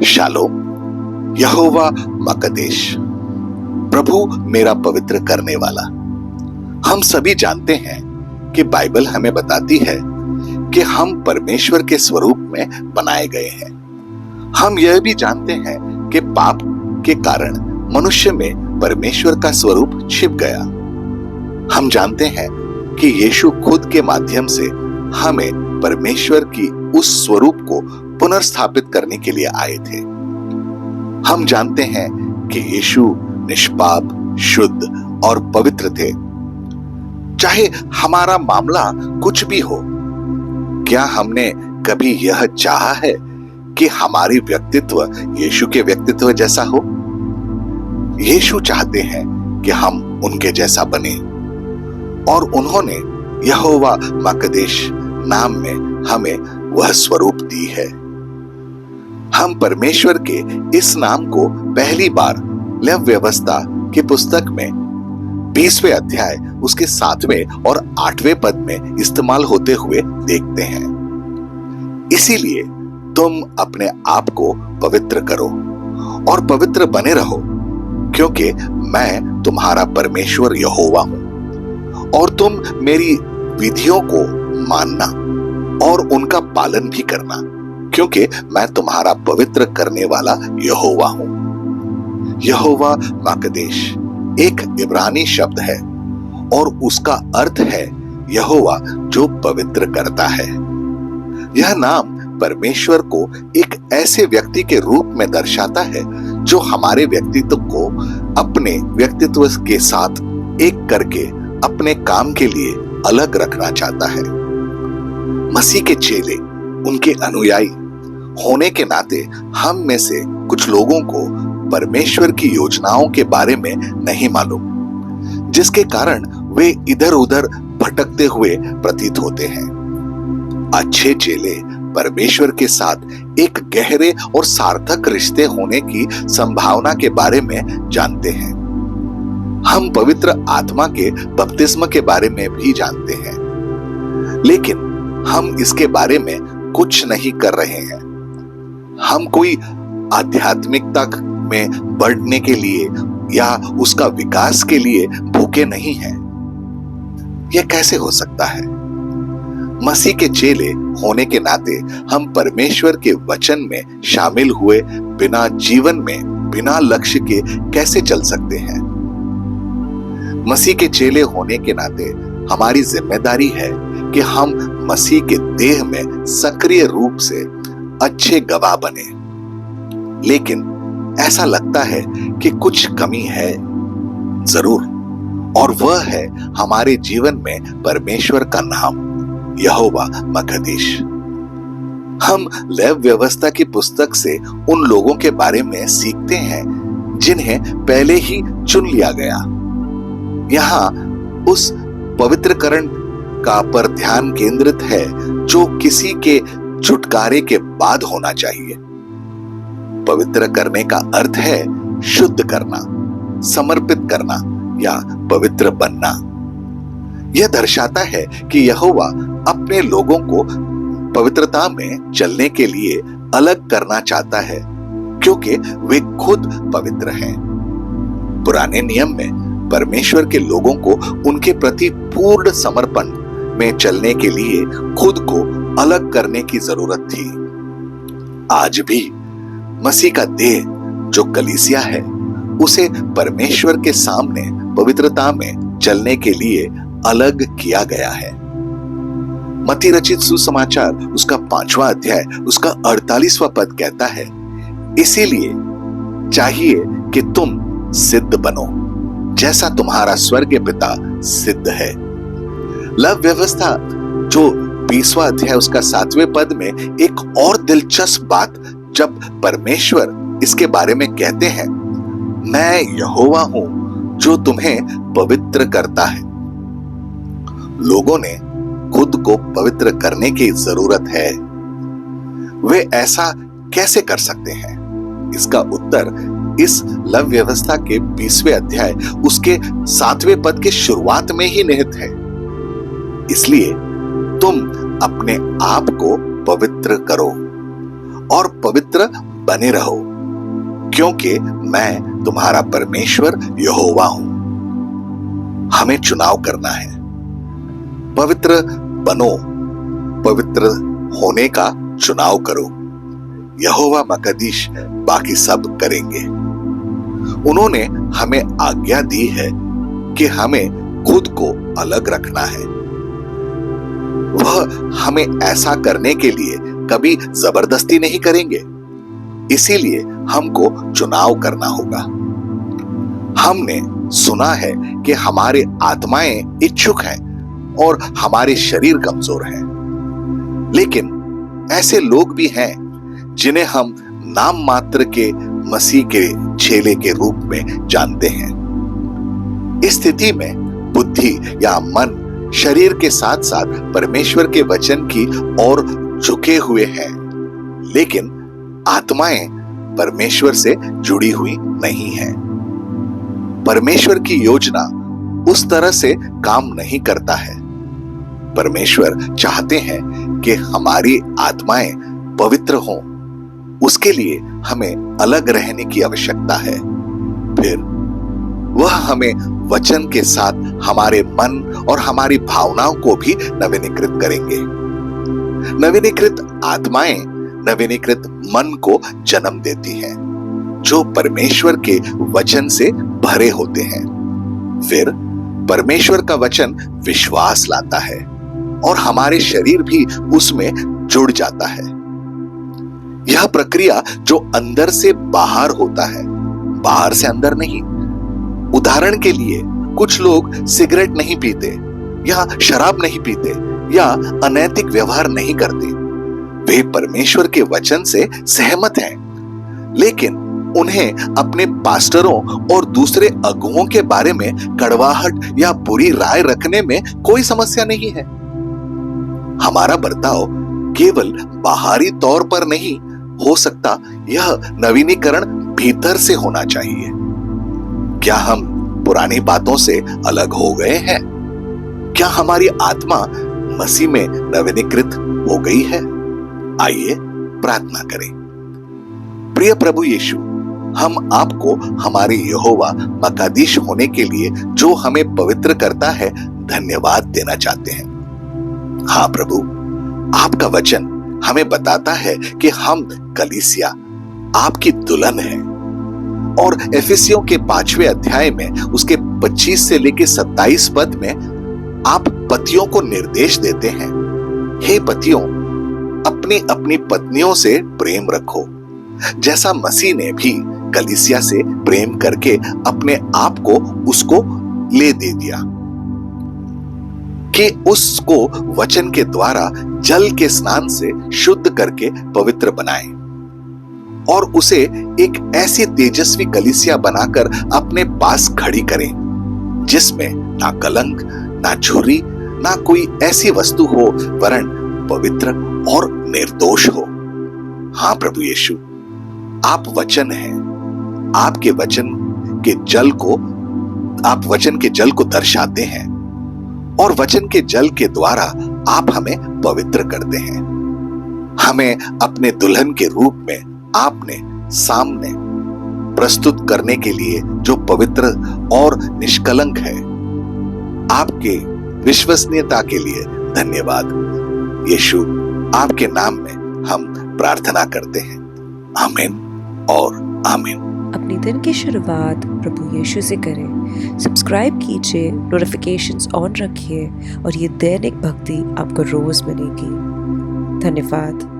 Shalom. यहोवा मकदेश, प्रभु मेरा पवित्र करने वाला। हम सभी जानते हैं कि बाइबल हमें बताती है कि हम परमेश्वर के स्वरूप में बनाए गए हैं। हम यह भी जानते हैं कि पाप के कारण मनुष्य में परमेश्वर का स्वरूप छिप गया। हम जानते हैं कि यीशु खुद के माध्यम से हमें परमेश्वर की उस स्वरूप को पुनर्स्थापित करने के लिए आए थे। हम जानते हैं कि यीशु निष्पाप, शुद्ध और पवित्र थे। चाहे हमारा मामला कुछ भी हो, क्या हमने कभी यह चाहा है कि हमारी व्यक्तित्व यीशु के व्यक्तित्व जैसा हो? यीशु चाहते हैं कि हम उनके जैसा बने और उन्होंने यहोवा मकदेश नाम में हमें वह स्वरूप दी है। हम परमेश्वर के इस नाम को पहली बार लेव व्यवस्था की पुस्तक में 20वें अध्याय उसके 7वें और 8वें पद में इस्तेमाल होते हुए देखते हैं। इसीलिए तुम अपने आप को पवित्र करो और पवित्र बने रहो, क्योंकि मैं तुम्हारा परमेश्वर यहोवा हूं और तुम मेरी विधियों को मानना और उनका पालन भी करना, क्योंकि मैं तुम्हारा पवित्र करने वाला यहोवा हूं। यहोवा मकदेश एक इब्रानी शब्द है और उसका अर्थ है यहोवा जो पवित्र करता है। यह नाम परमेश्वर को एक ऐसे व्यक्ति के रूप में दर्शाता है जो हमारे व्यक्तित्व को अपने व्यक्तित्व के साथ एक करके अपने काम के लिए अलग रखना चाहता है। मसीह के चेले, उनके अनुयायी होने के नाते हम में से कुछ लोगों को परमेश्वर की योजनाओं के बारे में नहीं मालूम, जिसके कारण वे इधर उधर भटकते हुए प्रतीत होते हैं। अच्छे चेले परमेश्वर के साथ एक गहरे और सार्थक रिश्ते होने की संभावना के बारे में जानते हैं। हम पवित्र आत्मा के बपतिस्म के बारे में भी जानते हैं, लेकिन हम इसके बारे में कुछ नहीं कर रहे हैं। हम कोई आध्यात्मिकता में बढ़ने के लिए या उसका विकास के लिए भूखे नहीं हैं। यह कैसे हो सकता है? मसीह के चेले होने के नाते हम परमेश्वर के वचन में शामिल हुए बिना जीवन में बिना लक्ष्य के कैसे चल सकते हैं? मसीह के चेले होने के नाते हमारी जिम्मेदारी है कि हम मसीह के देह में सक्रिय रूप से अच्छे गवाह बने। लेकिन ऐसा लगता है कि कुछ कमी है जरूर, और वह है हमारे जीवन में परमेश्वर का नाम यहोवा मकदेश। हम लेव व्यवस्था की पुस्तक से उन लोगों के बारे में सीखते हैं जिन्हें पहले ही चुन लिया गया। यहाँ उस पवित्रकरण का पर ध्यान केंद्रित है जो किसी के छुटकारे के बाद होना चाहिए। पवित्र करने का अर्थ है शुद्ध करना, समर्पित करना या पवित्र बनना। यह दर्शाता है कि यहोवा अपने लोगों को पवित्रता में चलने के लिए अलग करना चाहता है, क्योंकि वे खुद पवित्र हैं। पुराने नियम में परमेश्वर के लोगों को उनके प्रति पूर्ण समर्पण में चलने के लिए खुद को अलग करने की जरूरत थी। आज भी मसीह का देह जो कलीसिया है, उसे परमेश्वर के सामने पवित्रता में चलने के लिए अलग किया गया है। मत्ती रचित सुसमाचार उसका 5वां अध्याय उसका 48वां पद कहता है, इसीलिए चाहिए कि तुम सिद्ध बनो जैसा तुम्हारा स्वर्गीय पिता सिद्ध है। लव व्यवस्था जो 20वां अध्याय उसका 7वें पद में एक और दिलचस्प बात जब परमेश्वर इसके बारे में कहते हैं, मैं यहोवा हूं जो तुम्हें पवित्र करता है। लोगों ने खुद को पवित्र करने की जरूरत है। वे ऐसा कैसे कर सकते हैं? इसका उत्तर इस लव व्यवस्था के 20वें अध्याय उसके 7वें पद के शुरुआत में ही निहित है। इसलिए तुम अपने आप को पवित्र करो और पवित्र बने रहो, क्योंकि मैं तुम्हारा परमेश्वर यहोवा हूं। हमें चुनाव करना है। पवित्र बनो, पवित्र होने का चुनाव करो। यहोवा मकदीश बाकी सब करेंगे। उन्होंने हमें आज्ञा दी है कि हमें खुद को अलग रखना है। वह हमें ऐसा करने के लिए कभी जबरदस्ती नहीं करेंगे, इसीलिए हमको चुनाव करना होगा। हमने सुना है कि हमारे आत्माएं इच्छुक हैं और हमारे शरीर कमजोर हैं, लेकिन ऐसे लोग भी हैं जिन्हें हम नाम मात्र के मसीह के चेले के रूप में जानते हैं। इस स्थिति में बुद्धि या मन शरीर के साथ साथ परमेश्वर के वचन की ओर झुके हुए हैं, लेकिन आत्माएं परमेश्वर से जुड़ी हुई नहीं हैं। परमेश्वर की योजना उस तरह से काम नहीं करता है। परमेश्वर चाहते हैं कि हमारी आत्माएं पवित्र हों। उसके लिए हमें अलग रहने की आवश्यकता है। फिर वह हमें वचन के साथ हमारे मन और हमारी भावनाओं को भी नवीनीकृत करेंगे। नवीनीकृत आत्माएं नवीनीकृत मन को जन्म देती हैं, जो परमेश्वर के वचन से भरे होते हैं। फिर परमेश्वर का वचन विश्वास लाता है और हमारे शरीर भी उसमें जुड़ जाता है। यह प्रक्रिया जो अंदर से बाहर होता है, बाहर से अंदर नहीं। उदाहरण के लिए कुछ लोग सिगरेट नहीं पीते या शराब नहीं पीते या अनैतिक व्यवहार नहीं करते। वे परमेश्वर के वचन से सहमत हैं, लेकिन उन्हें अपने पास्टरों और दूसरे अगुओं के बारे में कड़वाहट या बुरी राय रखने में कोई समस्या नहीं है। हमारा बर्ताव केवल बाहरी तौर पर नहीं हो सकता, यह नवीनीकरण भीतर से होना चाहिए। क्या हम पुरानी बातों से अलग हो गए हैं? क्या हमारी आत्मा मसीह में नवीनीकृत हो गई है? आइए प्रार्थना करें। प्रिय प्रभु यीशु, हम आपको हमारे यहोवा मकादीश होने के लिए जो हमें पवित्र करता है धन्यवाद देना चाहते हैं। हाँ प्रभु, आपका वचन हमें बताता है कि हम कलीसिया आपकी दुल्हन है, और एफिसियों के 5वें अध्याय में उसके 25 से लेकर 27 पद में आप पतियों को निर्देश देते हैं, हे पतियों, अपनी अपनी पत्नियों से प्रेम रखो, जैसा मसीह ने भी कलीसिया से प्रेम करके अपने आप को उसको ले दे दिया कि उसको वचन के द्वारा जल के स्नान से शुद्ध करके पवित्र बनाए और उसे एक ऐसी तेजस्वी कलीसिया बनाकर अपने पास खड़ी करें जिसमें ना कलंक, ना झुर्री, ना कोई ऐसी वस्तु हो, वरन पवित्र और निर्दोष हो। हाँ प्रभु यीशु, आप वचन हैं। आपके वचन के जल को, आप वचन के जल को दर्शाते हैं और वचन के जल के द्वारा आप हमें पवित्र करते हैं। हमें अपने दुल्हन के रूप में आपने सामने प्रस्तुत करने के लिए जो पवित्र और निष्कलंक है, आपके विश्वसनीयता के लिए धन्यवाद। यीशु, आपके नाम में हम प्रार्थना करते हैं। आमीन और आमीन। अपनी दिन की शुरुआत प्रभु यीशु से करें। सब्सक्राइब कीजिए, नोटिफिकेशंस ऑन रखिए और ये दैनिक भक्ति आपको रोज मिलेगी। धन्यवाद।